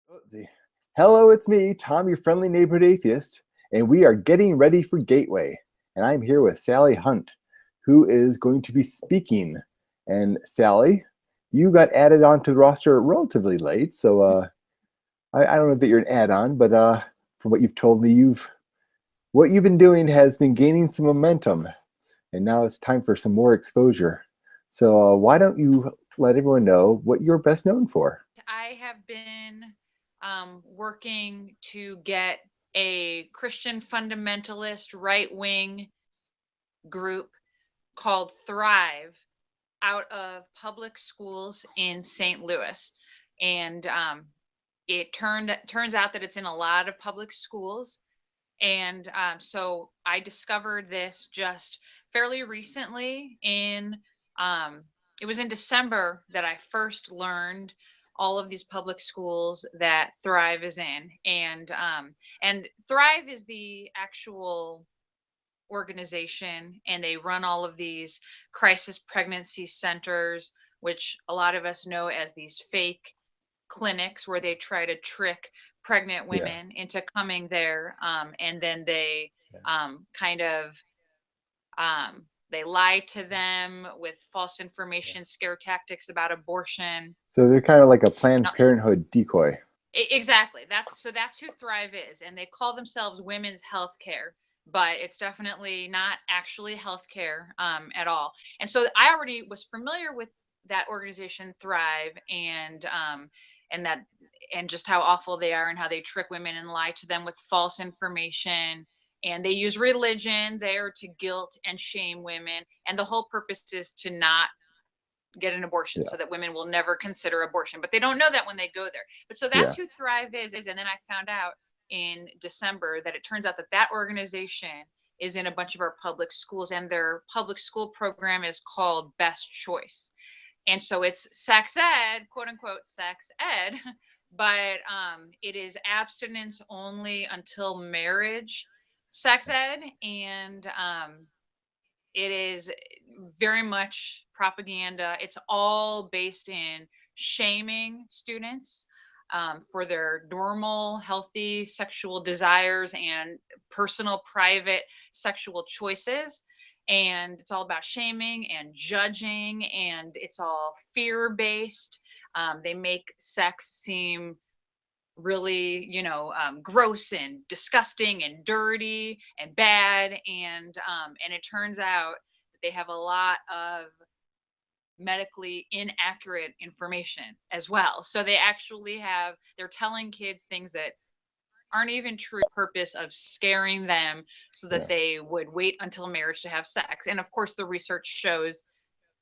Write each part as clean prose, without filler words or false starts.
Let's see. Hello, it's me, Tom, your friendly neighborhood atheist, and we are getting ready for Gateway. And I'm here with Sally Hunt, who is going to be speaking. And Sally, you got added onto the roster relatively late, so I don't know that you're an add-on, but from what you've told me, what you've been doing has been gaining some momentum, and now it's time for some more exposure. So why don't you let everyone know what you're best known for? I have been working to get a Christian fundamentalist right wing group called Thrive out of public schools in St. Louis. And it turns out that it's in a lot of public schools. And so I discovered this just fairly recently um, it was in December that I first learned all of these public schools that Thrive is in. And Thrive is the actual organization, and they run all of these crisis pregnancy centers, which a lot of us know as these fake clinics where they try to trick pregnant Yeah. women into coming there, and then they kind of they lie to them with false Yeah. information, scare tactics about abortion. So they're kind of like a Planned No, Parenthood decoy. exactly. That's who Thrive is, and they call themselves women's healthcare, but it's definitely not actually healthcare at all. And so I already was familiar with that organization, Thrive, and that and just how awful they are and how they trick women and lie to them with false information. And they use religion there to guilt and shame women. And the whole purpose is to not get an abortion Yeah. so that women will never consider abortion. But they don't know that when they go there. But so that's Yeah. who Thrive is. And then I found out in December that it turns out that that organization is in a bunch of our public schools, and their public school program is called Best Choice. And so it's sex ed, quote unquote sex ed, but it is abstinence only until marriage sex ed. And it is very much propaganda. It's all based in shaming students for their normal, healthy sexual desires and personal, private sexual choices. And it's all about shaming and judging, and it's all fear based. They make sex seem really, gross and disgusting and dirty and bad. And it turns out that they have a lot of medically inaccurate information as well. So they're telling kids things that aren't even true, purpose of scaring them so that Yeah. they would wait until marriage to have sex. And of course the research shows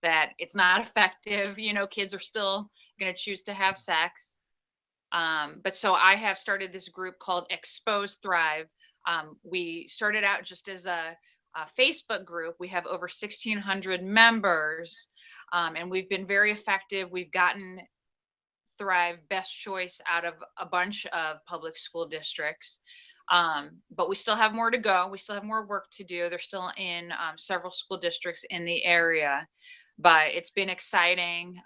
that it's not effective. Kids are still going to choose to have sex. But so I have started this group called Expose Thrive. We started out just as a Facebook group. We have over 1,600 members, and we've been very effective. We've gotten Thrive Best Choice out of a bunch of public school districts. But we still have more to go. We still have more work to do. They're still in several school districts in the area. But it's been exciting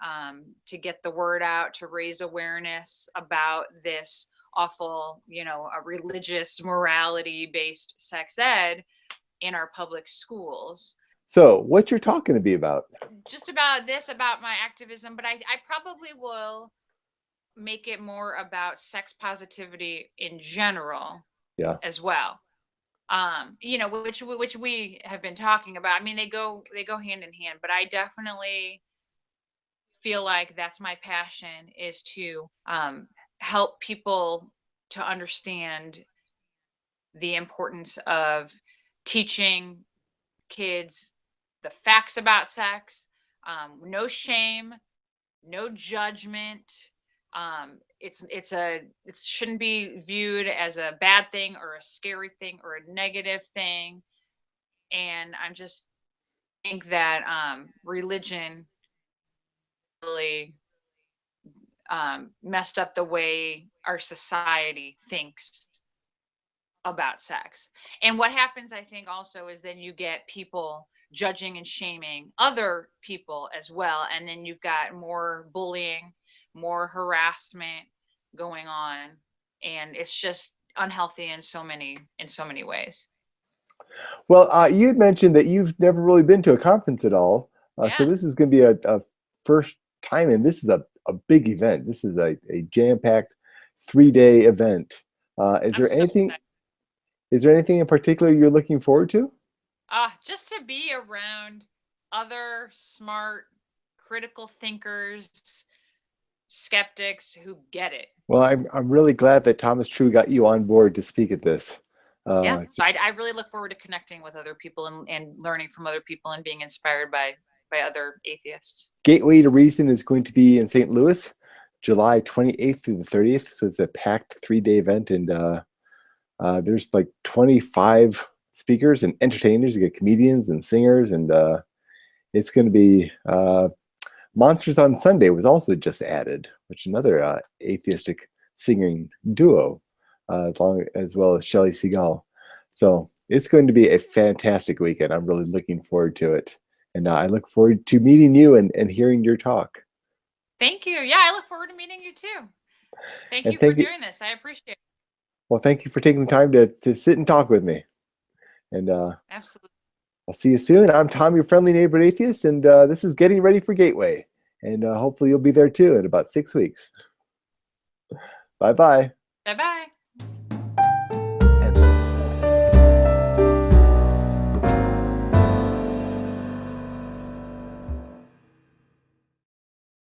to get the word out, to raise awareness about this awful, a religious morality based sex ed in our public schools. So what you're talking to me about? Just about this, about my activism, but I probably will make it more about sex positivity in general Yeah. as well. Which we have been talking about. I mean, they go hand in hand, but I definitely feel like that's my passion, is to help people to understand the importance of teaching kids the facts about sex. No shame, no judgment. It shouldn't be viewed as a bad thing or a scary thing or a negative thing. And I just think that religion really messed up the way our society thinks about sex. And what happens, I think, also is then you get people judging and shaming other people as well. And then you've got more bullying, more harassment. going on, and it's just unhealthy in so many ways. Well, you had mentioned that you've never really been to a conference at all. So Yeah, this is going to be a first time, and this is a big event. This is a jam-packed 3-day event. Is I'm there so anything? excited. Is there anything in particular you're looking forward to? Just to be around other smart, critical thinkers, skeptics who get it. Well, I'm really glad that Thomas True got you on board to speak at this. Yeah, Uh, so I really look forward to connecting with other people and learning from other people and being inspired by other atheists. Gateway to Reason is going to be in St. Louis, July 28th through the 30th. So it's a packed 3-day event, and there's like 25 speakers and entertainers. You get comedians and singers, and it's going to be Monsters on Sunday was also just added, which is another atheistic singing duo, as well as Shelley Seagal. So it's going to be a fantastic weekend. I'm really looking forward to it. And I look forward to meeting you and hearing your talk. Thank you. Yeah, I look forward to meeting you too. Thank And you for thank you. doing this. I appreciate it. Well, thank you for taking the time to sit and talk with me. And Absolutely. I'll see you soon. I'm Tom, your friendly neighborhood atheist, and this is Getting Ready for Gateway. And hopefully you'll be there too in about 6 weeks. Bye-bye. Bye-bye.